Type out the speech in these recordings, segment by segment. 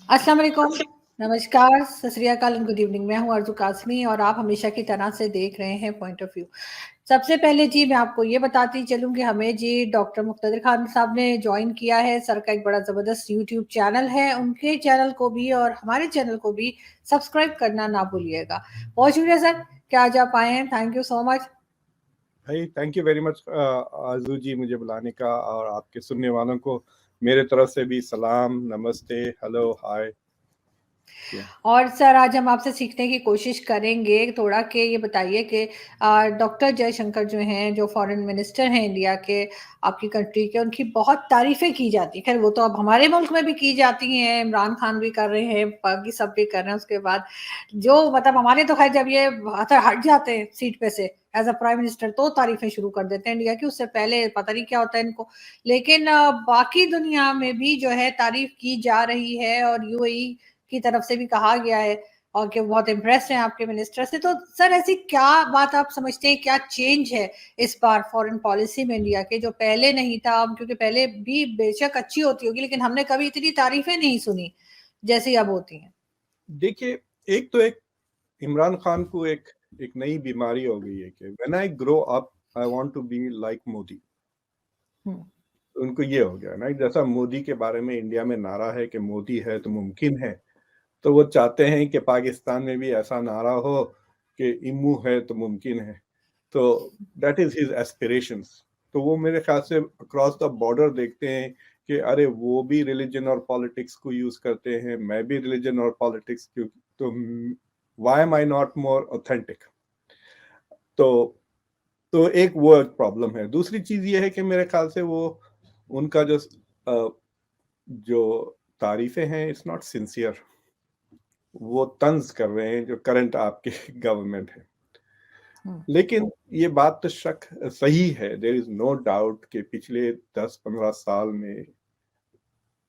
अस्सलाम वालेकुम, नमस्कार, सत श्री अकाल एंड गुड इवनिंग। मैं हूँ आरज़ू कासमी और आप हमेशा की तरह से देख रहे हैं पॉइंट ऑफ व्यू। सबसे पहले जी मैं आपको ये बताती चलूँ कि हमें जी डॉक्टर मुक़्तदिर खान साहब ने जॉइन किया है। सर का एक बड़ा ज़बरदस्त यूट्यूब चैनल है, उनके चैनल को भी और हमारे चैनल को भी सब्सक्राइब करना ना भूलिएगा। बहुत शुक्रिया सर कि आज आप आए हैं, थैंक यू सो मच। भाई थैंक यू वेरी मच आजू जी मुझे बुलाने का, और आपके सुनने वालों को मेरे तरफ से भी सलाम, नमस्ते, हेलो, हाय। और सर आज हम आपसे सीखने की कोशिश करेंगे थोड़ा कि ये बताइए कि डॉक्टर जयशंकर जो हैं, जो फॉरेन मिनिस्टर हैं इंडिया के, आपकी कंट्री के, उनकी बहुत तारीफ़ें की जाती हैं। खैर वो तो अब हमारे मुल्क में भी की जाती हैं, इमरान खान भी कर रहे हैं, बाकी सब भी कर रहे हैं। उसके बाद जो मतलब हमारे तो खैर जब ये हट जाते हैं सीट पे से एज़ अ प्राइम मिनिस्टर तो तारीफ़ें शुरू कर देते हैं इंडिया की, उससे पहले पता नहीं क्या होता है इनको। लेकिन बाकी दुनिया में भी जो है तारीफ़ की जा रही है और यूएई की तरफ से भी कहा गया है और कि बहुत इम्प्रेस हैं आपके मिनिस्टर से। तो सर ऐसी क्या बात आप समझते हैं, क्या चेंज है इस बार फॉरेन पॉलिसी में इंडिया के जो पहले नहीं था? क्योंकि पहले भी बेशक अच्छी होती होगी लेकिन हमने कभी इतनी तारीफें नहीं सुनी जैसी अब होती हैं। देखिए, एक इमरान खान को एक नई बीमारी हो गई है कि when I grow up I want to be like Modi. Hmm, उनको ये हो गया ना, जैसा मोदी के बारे में इंडिया में नारा है कि मोदी है तो मुमकिन है, तो वो चाहते हैं कि पाकिस्तान में भी ऐसा नारा हो कि इमू है तो मुमकिन है। तो दैट इज हिज एस्पिरेशंस। तो वो मेरे ख्याल से अक्रॉस द बॉर्डर देखते हैं कि अरे वो भी रिलीजन और पॉलिटिक्स को यूज करते हैं, मैं भी रिलीजन और पॉलिटिक्स क्यों, तो why am I not more authentic. तो एक वो एक प्रॉब्लम है। दूसरी चीज ये है कि मेरे ख्याल से वो उनका जो तारीफें हैं इट्स नॉट सिंसियर। वो तंज कर रहे हैं जो करंट आपके गवर्नमेंट है। हम्म, लेकिन ये बात तो शक सही है, देयर इज नो डाउट कि पिछले 10-15 साल में,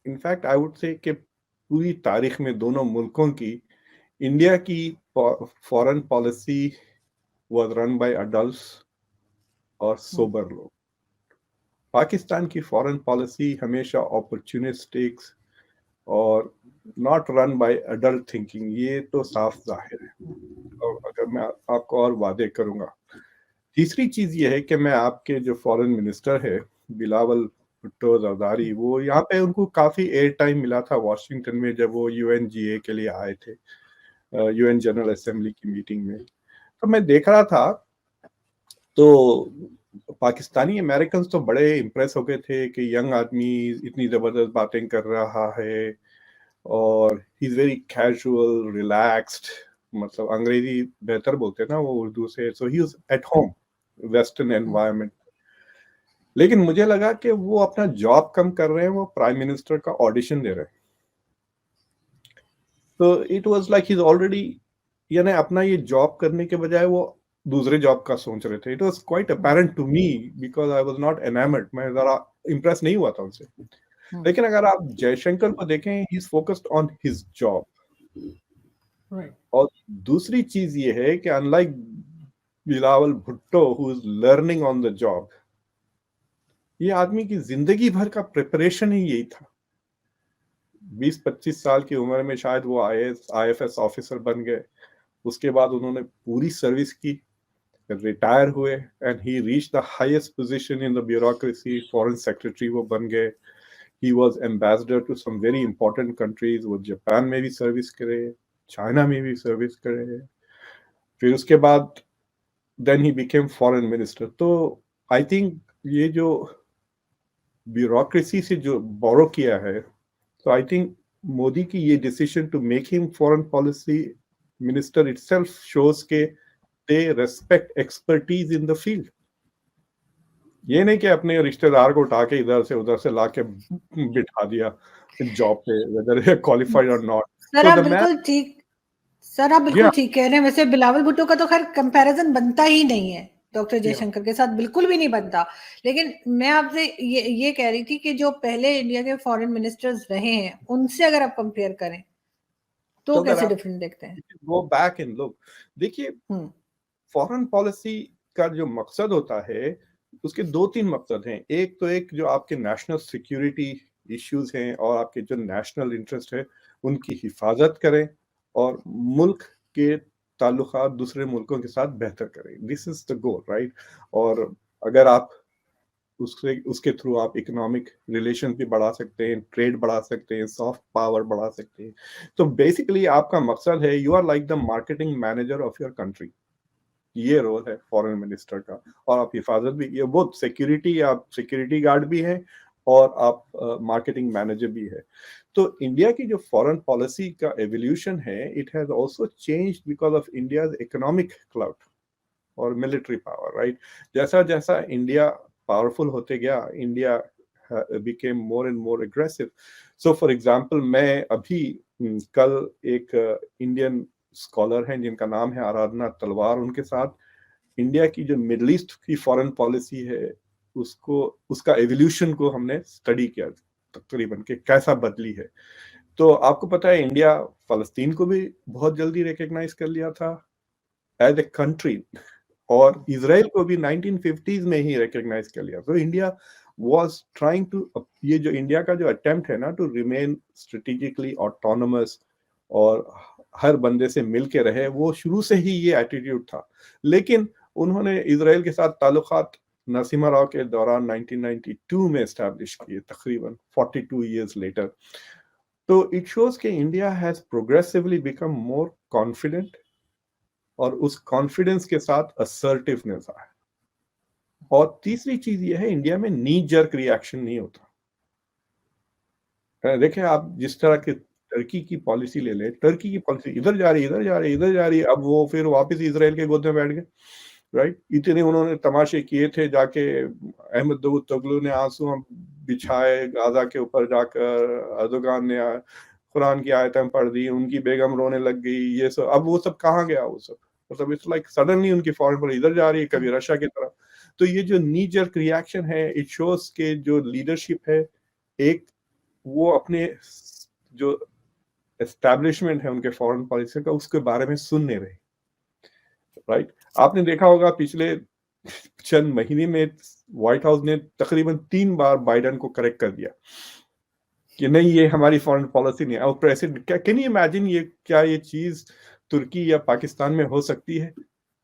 इनफैक्ट आई वुड से कि पूरी तारीख में दोनों मुल्कों की, इंडिया की foreign policy was run by adults और हम्म, सोबर लोग। पाकिस्तान की फॉरेन पॉलिसी हमेशा अपॉर्चुनिस्टिक और not run by adult thinking, ये तो साफ जाहिर है। और अगर मैं आपको और वादे करूंगा, तीसरी चीज ये है कि मैं आपके जो फॉरेन मिनिस्टर है बिलावल भुट्टो जरदारी, वो यहाँ पे उनको काफी एयर टाइम मिला था वॉशिंगटन में जब वो यूएनजीए के लिए आए थे, यूएन जनरल असेंबली की मीटिंग में। तो मैं देख रहा था, तो पाकिस्तानी अमेरिकन तो बड़े इम्प्रेस हो गए थे कि यंग आदमी इतनी जबरदस्त बातें कर रहा है, और he is very casual relaxed, मतलब अंग्रेजी बेहतर बोलते हैं ना वो उर्दू से, so he is at home western hmm, environment. लेकिन मुझे लगा कि वो अपना जॉब कम कर रहे हैं, वो प्राइम मिनिस्टर का ऑडिशन दे रहे हैं। तो it was like he is already, यानी अपना ये जॉब करने के बजाय वो दूसरे जॉब का सोच रहे थे। It was quite hmm, apparent to me because I was not enamoured, मैं जरा इम्प्रेस नहीं हुआ था उनसे। हम्म, लेकिन अगर आप जयशंकर को देखें, he is focused on his job. Right. और दूसरी चीज ये है कि unlike Bilawal Bhutto who is learning on the job, ये आदमी की जिंदगी भर का प्रिपरेशन ही यही था। 20-25 साल की उम्र में शायद वो आईएफएस ऑफिसर बन गए। उसके बाद उन्होंने पूरी सर्विस की, रिटायर हुए, and he reach the highest position in the bureaucracy, foreign secretary वो बन गए। He was ambassador to some very important countries, वो जापान में भी सर्विस करे, चाइना में भी सर्विस करे। फिर उसके बाद then he became foreign minister. तो आई थिंक ये जो ब्यूरोक्रेसी से जो बोरो किया है, तो आई थिंक मोदी की ये decision to make him foreign policy minister itself shows के they respect expertise in the field. ये नहीं कि अपने रिश्तेदार को उठा के इधर से उधर से लाके बिठा दिया जॉब पे, वेदर क्वालिफाइड और नॉट। सर तो आप द मैन, बिल्कुल ठीक सर आप या बिल्कुल ठीक कह रहे हैं। वैसे बिलावल भुट्टो का तो खैर कंपैरिजन बनता ही नहीं है डॉक्टर या जयशंकर के साथ, बिल्कुल भी नहीं बनता। लेकिन मैं आपसे ये कह रही थी कि जो पहले इंडिया के फॉरेन मिनिस्टर्स रहे हैं उनसे अगर आप कंपेयर करें तो तो अगर कैसे आप डिफरेंट देखते हैं? गो बैक इन लुक, देखिए हम्म, फॉरेन पॉलिसी का जो मकसद होता है, उसके दो तीन मकसद हैं। एक तो एक जो आपके नेशनल सिक्योरिटी इश्यूज हैं और आपके जो नेशनल इंटरेस्ट है, उनकी हिफाजत करें और मुल्क के ताल्लुकात दूसरे मुल्कों के साथ बेहतर करें। This is the goal, right? और अगर आप उसके थ्रू आप इकोनॉमिक रिलेशन भी बढ़ा सकते हैं, ट्रेड बढ़ा सकते हैं, सॉफ्ट पावर बढ़ा सकते हैं। तो बेसिकली आपका मकसद है, you are like the marketing manager of your country. ये रोल है फॉरेन मिनिस्टर का। और आप हिफाजत भी, ये वो सिक्योरिटी, आप सिक्योरिटी गार्ड भी हैं और आप मार्केटिंग मैनेजर भी है। तो इंडिया की जो फॉरेन पॉलिसी का एवोल्यूशन है, it has also changed because of India's economic clout और मिलिट्री पावर, राइट? जैसा जैसा इंडिया पावरफुल होते गया, India became more and more aggressive. So for example, मैं अभी कल एक इंडियन स्कॉलर हैं जिनका नाम है आराधना तलवार, उनके साथ इंडिया की जो मिडल ईस्ट की फॉरेन पॉलिसी है, उसको, उसका एवोल्यूशन को हमने स्टडी किया तकरीबन, कि कैसा बदली है। तो आपको पता है, इंडिया फलस्तीन को भी बहुत जल्दी रिकॉग्नाइज कर लिया था एज ए कंट्री, और इजराइल को भी 1950s में ही रिकॉग्नाइज कर लिया। तो इंडिया वाज ट्राइंग टू, ये जो इंडिया का जो अटेम्प्ट है ना, टू रिमेन स्ट्रेटेजिकली ऑटोनोमस और हर बंदे से मिल के रहे, वो शुरू से ही ये एटीट्यूड था। लेकिन उन्होंने इजराइल के साथ ताल्लुकात नरसिम्हा राव के दौरान 1992 में एस्टैब्लिश किए, तकरीबन 42 इयर्स लेटर। तो इट शोज कि India has progressively become more confident, और उस कॉन्फिडेंस के साथ असर्टिवनेस आया। और तीसरी चीज ये है, इंडिया में नी जर्क रिएक्शन नहीं होता। देखें आप, जिस तरह के टर्की की पॉलिसी ले लें, टर्की की पॉलिसी इधर जा रही है, इधर जा रही है, इधर जा रही है, अब वो फिर वापस इसराइल के गोद में बैठ गए, राइट? इतने उन्होंने तमाशे किए थे, जाके अहमद दावूदोगलू ने आंसू बिछाए गाजा के ऊपर जाकर, अर्दोगान ने कुरान की आयतें पढ़ दी, उनकी बेगम रोने लग गई, ये सब। अब वो सब कहाँ गया? वो सब मतलब इट्स लाइक सडनली उनकी फॉरेन पॉलिसी इधर जा रही है, कभी रशिया की तरफ। तो ये जो नी जर्क रिएक्शन है, इट शोज के जो लीडरशिप है, एक वो अपने जो एस्टैब्लिशमेंट है उनके फॉरेन पॉलिसी का, उसके बारे में सुन नहीं रहे, राइट? आपने देखा होगा पिछले चंद महीने में व्हाइट हाउस ने तकरीबन 3 बार बाइडेन को करेक्ट कर दिया कि नहीं, ये हमारी फॉरेन पॉलिसी नहीं है। और प्रेसिडेंट, क्या कैन यू इमेजिन, ये क्या ये चीज तुर्की या पाकिस्तान में हो सकती है?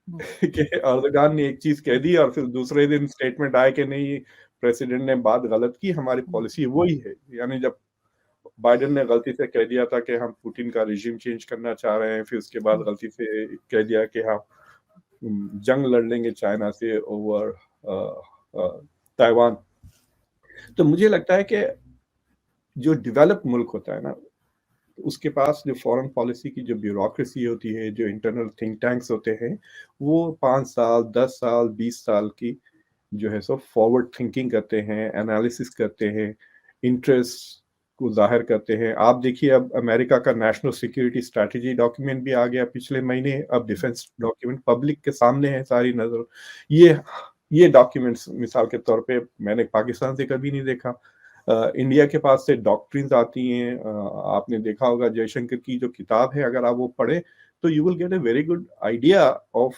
कि अर्दोगान ने एक चीज कह दी और फिर दूसरे दिन स्टेटमेंट आए कि नहीं, प्रेसिडेंट ने बात गलत की, हमारी पॉलिसी वही है। यानी जब बाइडेन ने गलती से कह दिया था कि हम पुतिन का रिजीम चेंज करना चाह रहे हैं, फिर उसके बाद गलती से कह दिया कि हम जंग लड़ लेंगे चाइना से ओवर ताइवान। तो मुझे लगता है कि जो डेवलप मुल्क होता है ना, उसके पास जो फॉरेन पॉलिसी की जो ब्यूरोक्रेसी होती है, जो इंटरनल थिंक टैंक्स होते हैं, वो 5 साल, 10 साल, 20 साल की जो है सो फॉरवर्ड थिंकिंग करते हैं, एनालिसिस करते हैं, इंटरेस्ट को जाहिर करते हैं। आप देखिए, अब अमेरिका का नेशनल सिक्योरिटी स्ट्रैटेजी डॉक्यूमेंट भी आ गया पिछले महीने। अब डिफेंस डॉक्यूमेंट पब्लिक के सामने है, सारी नजर। ये डॉक्यूमेंट्स मिसाल के तौर पे मैंने पाकिस्तान से कभी नहीं देखा। इंडिया के पास से डॉक्ट्रिन्स आती हैं। आपने देखा होगा जयशंकर की जो किताब है, अगर आप वो पढ़े तो you will get a very good idea of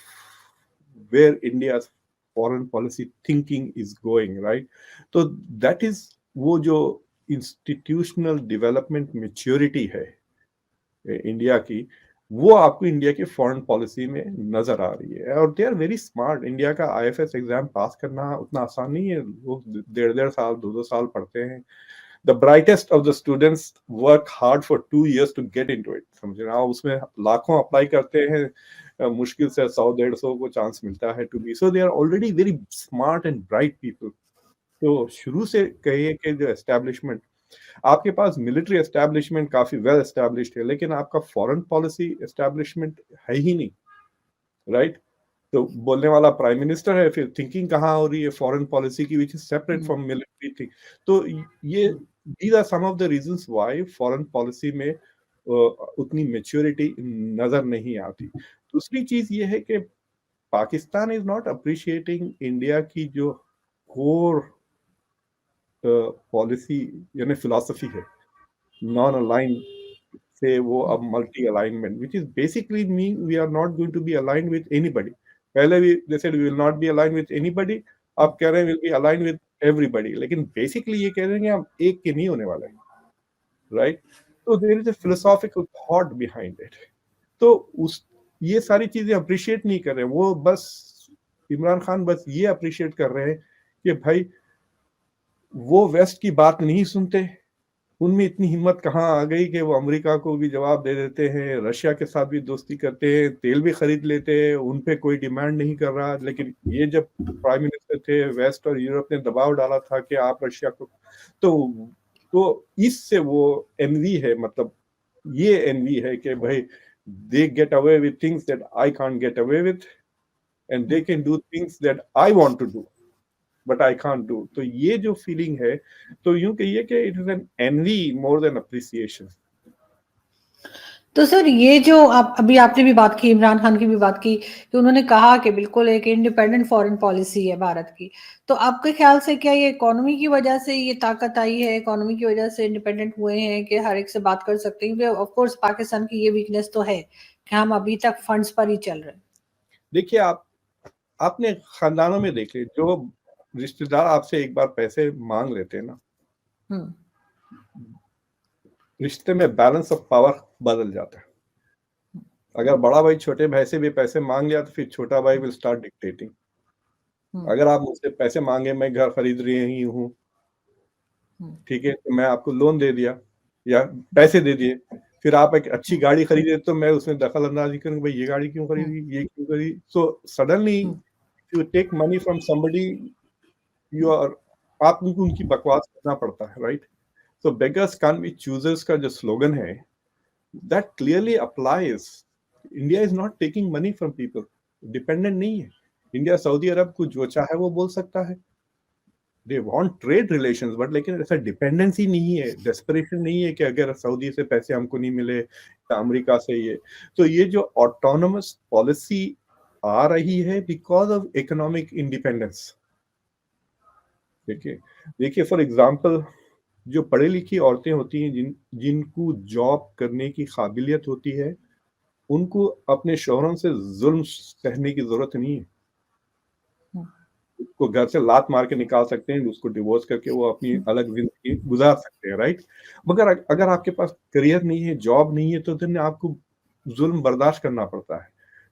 where India foreign policy thinking is going, right? तो दैट इज वो जो इंस्टीट्यूशनल डेवलपमेंट मैच्योरिटी है इंडिया की, वो आपको इंडिया की फॉरेन पॉलिसी में नजर आ रही है। और they are very smart. India का आईएफएस एग्जाम पास करना उतना आसान नहीं है। वो 1.5 साल 2 साल पढ़ते हैं। The brightest of the students work hard for 2 years to get into it, समझ रहे हैं? उसमें लाखों अप्लाई करते हैं, मुश्किल से 100-150 को चांस मिलता है to be. So they are already very smart and bright people. तो शुरू से कहिए कि जो एस्टैब्लिशमेंट, आपके पास मिलिट्री एस्टैब्लिशमेंट काफी वेल एस्टैब्लिश्ड है, लेकिन आपका फॉरेन पॉलिसी एस्टैब्लिशमेंट है ही नहीं, राइट? तो बोलने वाला प्राइम मिनिस्टर है, फिर थिंकिंग कहाँ हो रही है फॉरेन पॉलिसी की, which is separate from military thing. तो ये these are some of the reasons why foreign policy में उतनी मेच्योरिटी नजर नहीं आती। दूसरी चीज ये है कि Pakistan is not appreciating India की जो कोर पॉलिसी यानी फिलॉसफी है, नॉन अलाइन से वो अब multi alignment, which is basically mean we are not going to be aligned with anybody. पहले भी they said we will not be aligned with anybody, अब कह रहे हैं will be aligned with everybody. लेकिन बेसिकली ये कह रहे हैं कि हम एक के नहीं होने वाले, राइट? तो there is a philosophical thought behind it. तो उस ये सारी चीजें अप्रिशिएट नहीं कर रहे हैं वो, बस इमरान खान बस ये अप्रिशिएट कर रहे हैं कि भाई वो वेस्ट की बात नहीं सुनते, उनमें इतनी हिम्मत कहाँ आ गई कि वो अमेरिका को भी जवाब दे देते हैं, रशिया के साथ भी दोस्ती करते हैं, तेल भी खरीद लेते हैं, उन पे कोई डिमांड नहीं कर रहा। लेकिन ये जब प्राइम मिनिस्टर थे, वेस्ट और यूरोप ने दबाव डाला था कि आप रशिया को, तो इससे वो एनवी है, मतलब ये एनवी है कि भाई they get away with things that I can't get away with, and they can do things that I want to do but I can't do. तो ये जो फीलिंग है, तो यूं कहिए कि it is an envy more than appreciation. तो sir ये जो आप अभी आपने भी बात की, इमरान खान की भी बात की कि उन्होंने कहा कि बिल्कुल एक इंडिपेंडेंट फॉरेन पॉलिसी है भारत की, तो आपके ख्याल से क्या ये इकोनॉमी की वजह से ये ताकत आई है, इकोनॉमी की वजह से इंडिपेंडेंट हुए हैं कि हर एक से बात कर सकते हैं? क्योंकि ऑफ कोर्स पाकिस्तान की ये वीकनेस तो है कि हम अभी तक फंड्स पर ही चल रहे हैं। देखिए, आपने खानदानों में देख लिया, जो रिश्तेदार आपसे एक बार पैसे मांग लेते हैं ना, हम्म। रिश्ते में बैलेंस ऑफ पावर बदल जाता है। अगर बड़ा भाई छोटे भाई से भी पैसे मांग लिया तो फिर छोटा भाई विल स्टार्ट डिक्टेटिंग। अगर आप मुझसे पैसे मांगे, मैं घर खरीद रही हूँ, ठीक है, तो मैं आपको लोन दे दिया या पैसे दे दिए, फिर आप एक अच्छी गाड़ी खरीदे तो मैं उसमें दखल अंदाजी करूँ, भाई ये गाड़ी क्यों खरीदी, ये क्यों खरीदी। So suddenly you take money from somebody, you are, आप उनको उनकी बकवास करना पड़ता है, right. So beggars can't be choosers का जो स्लोगन है, that clearly applies. India is not taking money from people, dependent नहीं है। इंडिया सऊदी अरब को जो चाहे वो बोल सकता है, they want trade relations, but लेकिन ऐसा डिपेंडेंसी नहीं है, डेस्परेशन नहीं है कि अगर सऊदी से पैसे हमको नहीं मिले या अमेरिका से ये। तो ये जो ऑटोनोमस पॉलिसी आ रही है बिकॉज ऑफ इकोनॉमिक इंडिपेंडेंस। देखिए देखिए फॉर एग्जांपल, जो पढ़ी लिखी औरतें होती हैं, जिनको जॉब करने की काबिलियत होती है, उनको अपने शौहरों से जुल्म सहने की जरूरत नहीं है। उसको घर से लात मार के निकाल सकते हैं, उसको डिवोर्स करके वो अपनी अलग जिंदगी गुजार सकते हैं, राइट। मगर अगर आपके पास करियर नहीं है, जॉब नहीं है, तो दिन आपको जुल्म बर्दाश्त करना पड़ता है।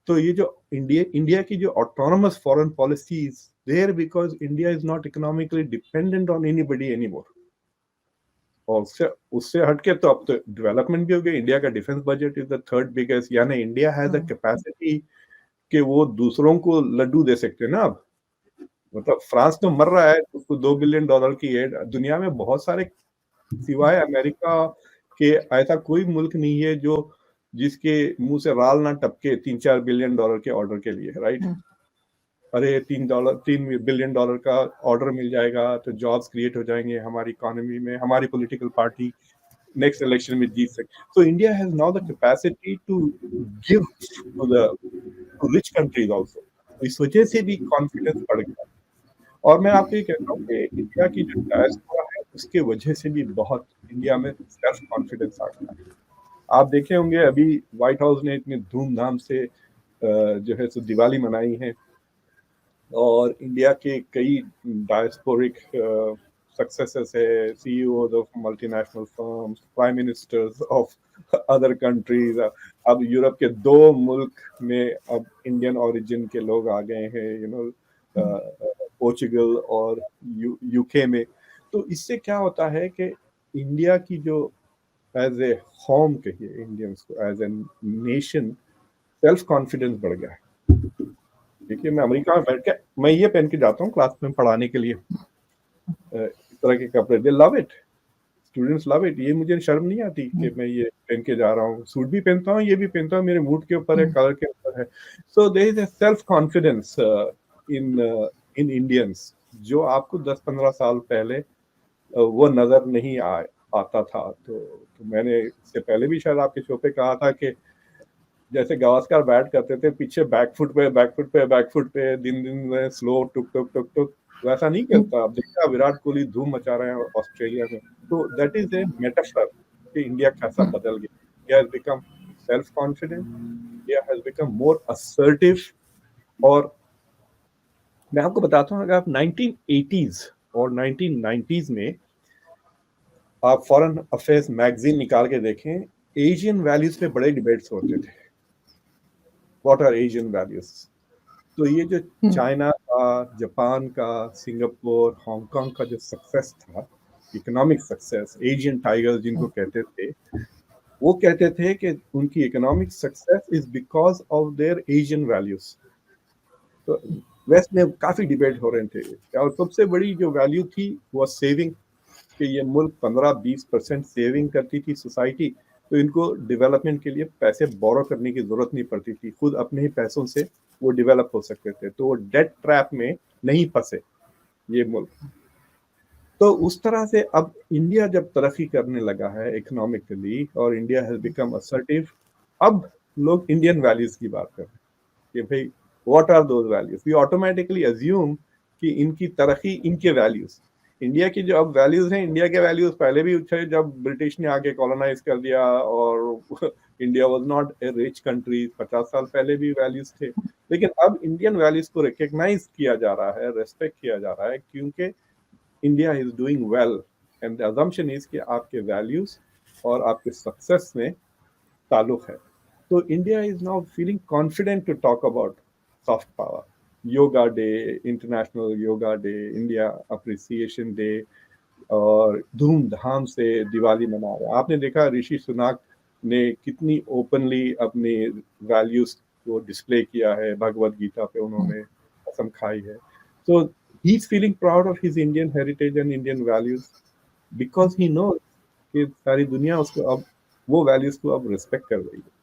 तो ये जो इंडिया की जो autonomous foreign policy is there because India is not economically dependent on anybody anymore. और उससे हटके तो अब तो डेवलपमेंट भी हो गई। इंडिया का defence budget is the third biggest, यानी इंडिया हैज द कैपेसिटी कि वो दूसरों को लड्डू दे सकते हैं ना अब। मतलब फ्रांस तो मर रहा है, उसको $2 बिलियन की एड, दुनिया में बहुत सारे सिवाय अमेरिका के ऐसा कोई मुल्क नहीं है जो जिसके मुंह से राल ना टपके $3-4 बिलियन के ऑर्डर के लिए, राइट। अरे $3 बिलियन का ऑर्डर मिल जाएगा तो जॉब्स क्रिएट हो जाएंगे हमारी इकोनॉमी में, हमारी पॉलिटिकल पार्टी नेक्स्ट इलेक्शन में जीत सकती। तो India has now the capacity to give to rich countries also. इस वजह से भी कॉन्फिडेंस बढ़ गया। और मैं आपको ये कहता हूँ कि इंडिया की जो डायस्पोरा है, उसके वजह से भी बहुत इंडिया में सेल्फ कॉन्फिडेंस आ गया है। आप देखे होंगे अभी व्हाइट हाउस ने इतने धूमधाम से जो है सो दिवाली मनाई है, और इंडिया के कई डायस्पोरिक सक्सेसेस है, CEOs of multinational firms, prime ministers of other countries. अब यूरोप के 2 मुल्क में अब इंडियन ओरिजिन के लोग आ गए हैं, यू नो, पोर्चुगल और यूके में। तो इससे क्या होता है कि इंडिया की जो एज ए होम कहिए, इंडियंस को as a nation self confidence बढ़ गया है। देखिए मैं अमेरिका में बैठ के मैं ये पहन के जाता हूँ क्लास में पढ़ाने के लिए, इस तरह के कपड़े, दे love it, students love it. ये मुझे शर्म नहीं आती कि मैं ये पहन के जा रहा हूँ, सूट भी पहनता हूँ, ये भी पहनता हूँ, मेरे मूड के ऊपर है, कलर के ऊपर है। So there is a self confidence in Indians, जो आपको 10-15 साल पहले वो नजर नहीं आता था। तो मैंने इससे पहले भी शायद आपके शो पे कहा था कि जैसे गावस्कर बैट करते थे पीछे बैकफुट पे दिन दिन में स्लो टुक टुक टुक टुक, वैसा नहीं करता। अब देखिए विराट कोहली धूम मचा रहे हैं ऑस्ट्रेलिया में। तो दैट इज ए मेटाफर कि इंडिया कैसा बदल गया। India has become self confident, India has become more assertive. और मैं आपको बताता हूँ, अगर आप 1980s और 1990s में आप फॉरेन अफेयर्स मैगजीन निकाल के देखें, एशियन वैल्यूज पे बड़े डिबेट्स होते थे। What are Asian values? तो ये जो चाइना का, जापान का, सिंगापुर, हांगकांग का जो सक्सेस था, इकोनॉमिक सक्सेस, एशियन टाइगर्स जिनको कहते थे, वो कहते थे कि उनकी economic success is because of their Asian values. तो वेस्ट में काफी डिबेट हो रहे थे, और सबसे बड़ी जो वैल्यू थी वो सेविंग, कि ये मुल्क 15-20% सेविंग करती थी सोसाइटी, तो इनको डेवलपमेंट के लिए पैसे बोरो करने की जरूरत नहीं पड़ती थी, खुद अपने ही पैसों से वो डेवलप हो सकते थे, तो वो डेट ट्रैप में नहीं फंसे ये मुल्क। तो उस तरह से अब इंडिया जब तरक्की करने लगा है इकोनॉमिकली और इंडिया हैज बिकम असर्टिव, अब लोग इंडियन वैल्यूज की बात कर रहे हैं कि भाई what are those values. We automatically assume कि इनकी तरक्की इनके वैल्यूज, इंडिया की जो अब वैल्यूज हैं, इंडिया के वैल्यूज पहले भी थे जब ब्रिटिश ने आके कॉलोनाइज कर दिया, और India was not a rich country, 50 साल पहले भी वैल्यूज थे। लेकिन अब इंडियन वैल्यूज को रिकग्नाइज किया जा रहा है, रेस्पेक्ट किया जा रहा है, क्योंकि India is doing well, and the assumption is कि आपके वैल्यूज और आपके सक्सेस में ताल्लुक है। तो India is now feeling confident to talk about soft power. Yoga day, international yoga day, India appreciation day, और धूमधाम से दिवाली मना रहे हैं। आपने देखा ऋषि सुनाक ने कितनी ओपनली अपनी वैल्यूज को डिस्प्ले किया है, भगवत गीता पे उन्होंने कसम खाई है। So he's feeling proud of his Indian heritage and Indian values because he knows कि सारी दुनिया उसको अब वो वैल्यूज को अब रिस्पेक्ट कर रही है।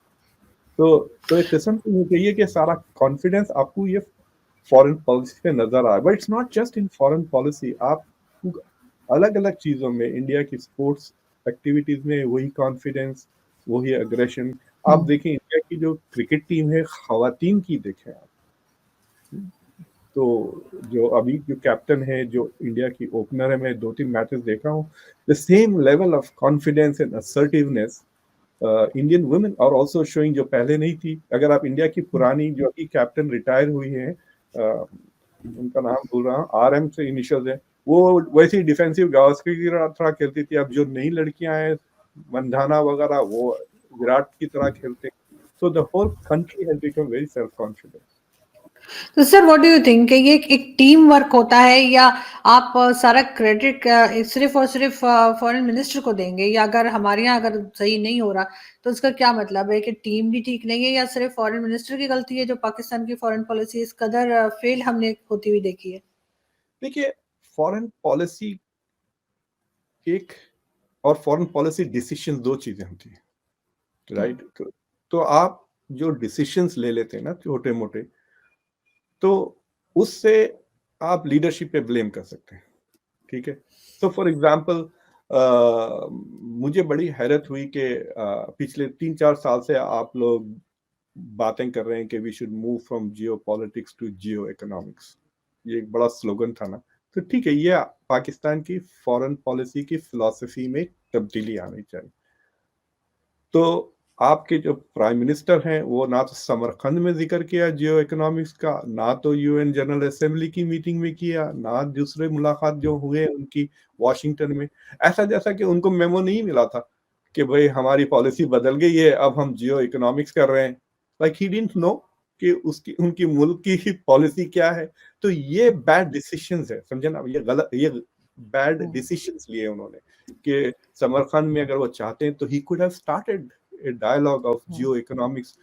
तो एक किस्म की ये चाहिए कि सारा कॉन्फिडेंस आपको ये फॉरेन पॉलिसी पे नजर आए, but it's not just in foreign policy. आप अलग अलग चीजों में, इंडिया की स्पोर्ट्स एक्टिविटीज में वही कॉन्फिडेंस, वही अग्रेशन। आप देखें इंडिया की जो क्रिकेट टीम है खवातीन की, देखें आप, तो जो अभी जो कैप्टन है, जो इंडिया की ओपनर है, मैं 2-3 मैचेस देखा हूँ, the same level of confidence and assertiveness Indian women are also showing, जो पहले नहीं थी। अगर आप इंडिया की पुरानी जो अभी कैप्टन रिटायर हुई है, उनका नाम भूल रहा हूँ, RM से इनिशियल है, वो वैसे ही डिफेंसिव गावस्कर की तरह खेलती थी। अब जो नई लड़कियां हैं, मंधाना वगैरह, वो विराट की तरह खेलते हैं। So the whole country has become very self confident. तो sir what do you think कि ये एक टीम वर्क होता है, या आप सारा क्रेडिट सिर्फ और सिर्फ फॉरेन मिनिस्टर को देंगे, या अगर हमारे यहाँ अगर सही नहीं हो रहा तो इसका क्या मतलब है कि टीम भी ठीक नहीं है, या सिर्फ फॉरेन मिनिस्टर की गलती है जो पाकिस्तान की फॉरेन पॉलिसी इस कदर फेल हमने होती हुई देखी है? देखिए, फॉरेन पॉलिसी एक और फॉरेन पॉलिसी डिसीजन दो चीजें होती हैं, राइट? तो आप जो डिसीजंस ले लेते हैं ना छोटे मोटे, तो उससे आप लीडरशिप पे ब्लेम कर सकते हैं, ठीक है? तो फॉर एग्जांपल मुझे बड़ी हैरत हुई कि पिछले 3-4 साल से आप लोग बातें कर रहे हैं कि we should move from geopolitics to geoeconomics. ये एक बड़ा स्लोगन था ना। तो ठीक है, ये पाकिस्तान की फॉरेन पॉलिसी की फिलॉसफी में तब्दीली आनी चाहिए। तो आपके जो प्राइम मिनिस्टर हैं, वो ना तो समरकंद में जिक्र किया जियो इकोनॉमिक्स का, ना तो यूएन जनरल असेंबली की मीटिंग में किया, ना दूसरे मुलाकात जो हुए उनकी वाशिंगटन में। ऐसा जैसा कि उनको मेमो नहीं मिला था कि भाई हमारी पॉलिसी बदल गई है, अब हम जियो इकोनॉमिक्स कर रहे हैं। लाइक ही डिडंट नो कि उसकी उनकी मुल्क की पॉलिसी क्या है। तो ये बैड डिसीजंस है, समझे ना? ये बैड डिसीजंस लिए उन्होंने कि समरकंद में अगर वो चाहते हैं तो he could have started a dialogue of geoeconomics.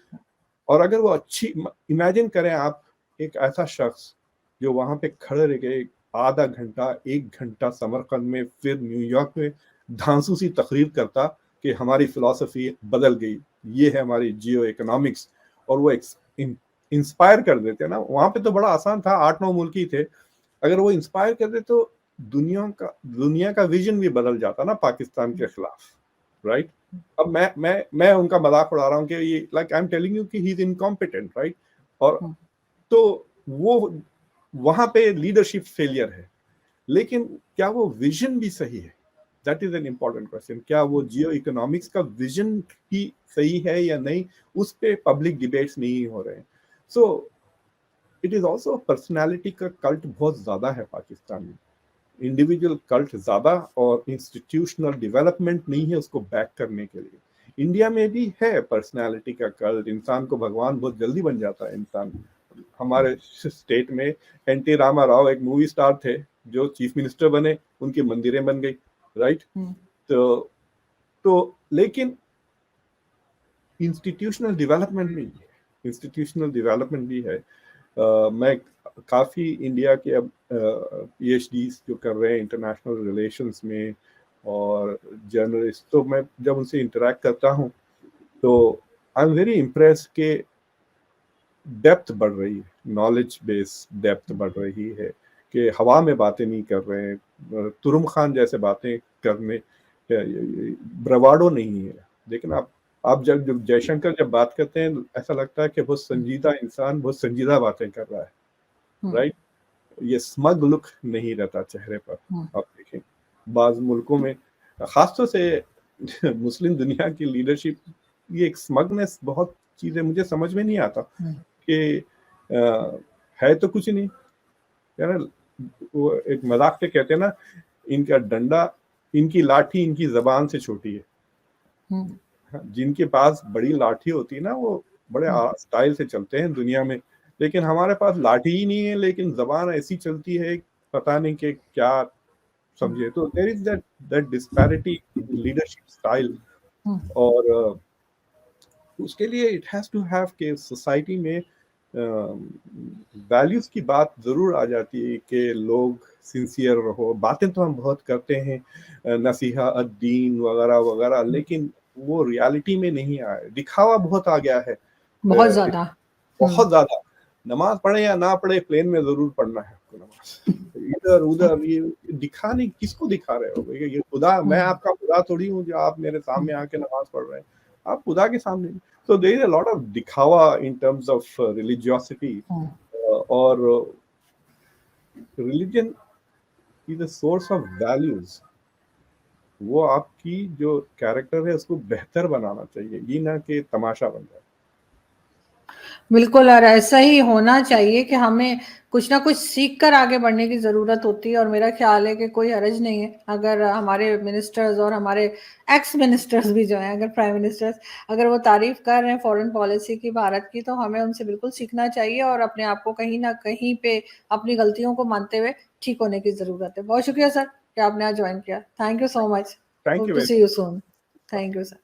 और अगर वो अच्छी, इमेजिन करें आप, एक ऐसा शख्स जो वहां पे खड़े रह गए आधा घंटा 1 घंटा समरकंद में, फिर न्यूयॉर्क में धांसू सी तकरीर करता कि हमारी फिलॉसफी बदल गई, ये है हमारी जियो इकोनॉमिक्स, और वो इंस्पायर कर देते ना। वहां पे तो बड़ा आसान था, 8-9 मुल्क ही थे। अगर वो इंस्पायर कर दे तो दुनिया का विजन भी बदल जाता ना पाकिस्तान के खिलाफ, राइट? अब मैं उनका मजाक उड़ा रहा हूँ कि ये, like I am telling you कि ही इज इनकॉम्पिटेंट, राइट? और तो वो वहां पे लीडरशिप फेलियर है, लेकिन क्या वो विजन भी सही है? That is an important question. क्या वो जियो इकोनॉमिक्स का विजन ही सही है या नहीं, उस पे पब्लिक डिबेट्स नहीं हो रहे हैं। So it is also personality का कल्ट बहुत ज्यादा है पाकिस्तान में। इंडिविजुअल कल्ट ज़्यादा और इंस्टीट्यूशनल डेवलपमेंट नहीं है उसको बैक करने के लिए। इंडिया में भी है पर्सनैलिटी का कल्ट, इंसान को भगवान बहुत जल्दी बन जाता है इंसान। हमारे स्टेट में एन.टी. रामा राव एक मूवी स्टार थे, जो चीफ मिनिस्टर बने, उनकी मंदिरें बन गई, राइट? तो लेकिन इंस्टीट्यूशनल डेवलपमेंट भी है, इंस्टीट्यूशनल डेवलपमेंट भी है। मैं काफ़ी इंडिया के अब PhDs जो कर रहे हैं इंटरनेशनल रिलेशंस में और जर्नलिस्ट, तो मैं जब उनसे इंटरेक्ट करता हूँ तो आई एम वेरी इम्प्रेस के डेप्थ बढ़ रही है, नॉलेज बेस डेप्थ बढ़ रही है, कि हवा में बातें नहीं कर रहे हैं, तुरुम खान जैसे बातें करने ब्रवाडो नहीं है। लेकिन आप जब जयशंकर जब बात करते हैं ऐसा लगता है कि बहुत संजीदा इंसान बहुत संजीदा बातें कर रहा है, राइट? ये स्मग लुक नहीं रहता चेहरे पर। आप देखें बाज मुल्कों में, खासतौर से मुस्लिम दुनिया की लीडरशिप, ये एक स्मगनेस, बहुत चीजें मुझे समझ में नहीं आता कि है तो कुछ नहीं यार। वो एक मजाक से कहते हैं ना, इनका डंडा, इनकी लाठी इनकी जबान से छोटी है। जिनके पास बड़ी लाठी होती है ना, वो बड़े स्टाइल से चलते हैं दुनिया में, लेकिन हमारे पास लाठी ही नहीं है, लेकिन जबान ऐसी चलती है, पता नहीं कि क्या समझे। तो there is that disparity leadership style. और उसके लिए इट हैज टू हैव के सोसाइटी में वैल्यूज की बात जरूर आ जाती है कि लोग सिंसियर रहो। बातें तो हम बहुत करते हैं, नसीहा अद-दीन वगैरह वगैरह, लेकिन वो रियलिटी में नहीं आया, दिखावा बहुत आ गया है, बहुत ज्यादा। बहुत ज्यादा। नमाज पढ़े या ना पढ़े, प्लेन में जरूर पढ़ना है आपको नमाज। इधर उधर ये दिखाने, किसको दिखा रहे हो? ये खुदा, मैं आपका खुदा थोड़ी हूँ जो आप मेरे सामने आके नमाज पढ़ रहे हैं, आप खुदा के सामने। So there is a lot of दिखावा in terms of religiosity, और religion is a source of values। वो आपकी जो कैरेक्टर है उसको बेहतर बनाना चाहिए, ये ना कि तमाशा बन जाए। बिल्कुल, और ऐसा ही होना चाहिए कि हमें कुछ ना कुछ सीख कर आगे बढ़ने की ज़रूरत होती है। और मेरा ख्याल है कि कोई हर्ज नहीं है अगर हमारे मिनिस्टर्स और हमारे एक्स मिनिस्टर्स भी जो हैं, अगर प्राइम मिनिस्टर्स अगर वो तारीफ कर रहे हैं फॉरेन पॉलिसी की भारत की, तो हमें उनसे बिल्कुल सीखना चाहिए और अपने आप को कहीं ना कहीं पे अपनी गलतियों को मानते हुए ठीक होने की ज़रूरत है। बहुत शुक्रिया सर कि आपने आज ज्वाइन किया। Thank you so much. Thank hope you to very see you soon. Thank you sir.